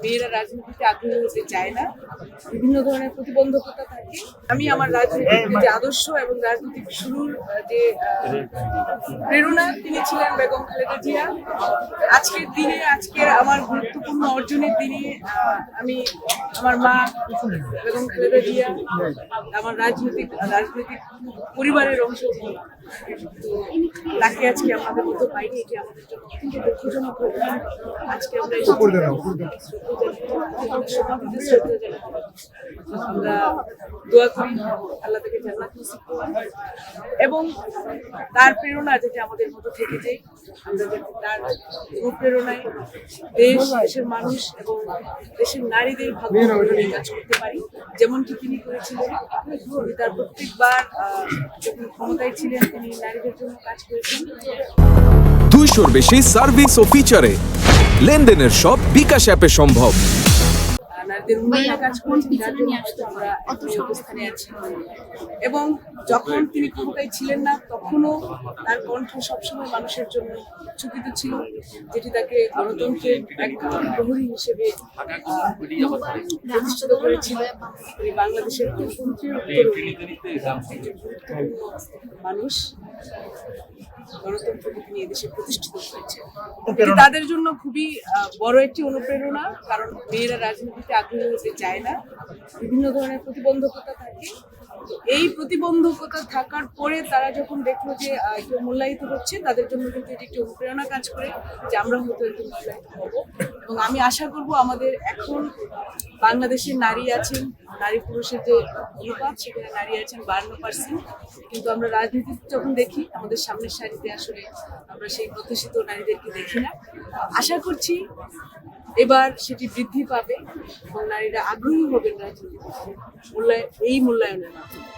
মেয়েরা রাজনীতিতে আগ্রহী হতে চায় না, বিভিন্ন ধরনের প্রতিবন্ধকতা থাকে। আমি আমার রাজনীতির যে আদর্শ এবং রাজনৈতিক শুরুর যে প্রেরণা তিনি ছিলেন বেগম খালেদা জিয়া। আজকের দিনে, আজকের আমার গুরুত্বপূর্ণ অর্জনের দিনে আমি আমার মা বেগম খালেদা জিয়া আমার রাজনৈতিক পরিবারের অংশ ছিল। তো তাকে আজকে আমাদের মতো পাইনি, এটি আমাদের জন্য অত্যন্ত দুঃখজনক ঘটনা। আজকে আমরা আমরা দোয়া করি আল্লাহ তাকে জান্নাত নসিব করুন এবং তার প্রেরণা যাতে আমাদের মতো থেকে যায়। আমরা যাতে তার অনুপ্রেরণায় দেশের মানুষ এবং দেশের নারীদের ভাগ্য নিয়ে কাজ করতে পারি, যেমনটি তিনি করেছিলেন। তিনি তার প্রত্যেকবার যখন ক্ষমতায় ছিলেন তিনি নারীদের জন্য কাজ করেছেন। 200-র বেশি সার্ভিস ও ফিচারে লেনদেনের সব বিকাশ অ্যাপে সম্ভব। নারীদের উন্নয়নে কাজ করেছেন, যার জন্য আমরা এই অবস্থানে আছি। এবং যখন তিনি ক্ষমতায় ছিলেন না তখনও তার কণ্ঠ সবসময় মানুষের জন্য উচ্চকিত ছিল, যেটি তাকে গণতন্ত্রের এক প্রহরী হিসেবে প্রতিষ্ঠিত করেছিল। তিনি বাংলাদেশের গণতন্ত্রের একজন গুরুত্বপূর্ণ মানুষ, গণতন্ত্রকে তিনি এদেশে প্রতিষ্ঠিত করেছেন। এটি তাদের জন্য খুবই বড় একটি অনুপ্রেরণা, কারণ মেয়েরা রাজনীতিতে আগ্রহী হতে চায় না, বিভিন্ন ধরনের প্রতিবন্ধকতা থাকে। এই প্রতিবন্ধকতা থাকার পরে তারা যখন দেখলো যে কেউ মূল্যায়িত হচ্ছে, তাদের জন্য কিন্তু এটি একটি অনুপ্রেরণা কাজ করে যে আমরা হয়তো একটু মূল্যায়িত হব। এবং আমি আশা করব আমাদের এখন বাংলাদেশের নারী আছেন, নারী পুরুষের যে অনুপাত সেখানে নারী আছেন 52%, কিন্তু আমরা রাজনীতি যখন দেখি আমাদের সামনের সারিতে আসলে আমরা সেই প্রতিষ্ঠিত নারীদেরকে দেখি না। আশা করছি এবার সেটি বৃদ্ধি পাবে এবং নারীরা আগ্রহী হবেন রাজনীতি এই মূল্যায়নের মাধ্যমে।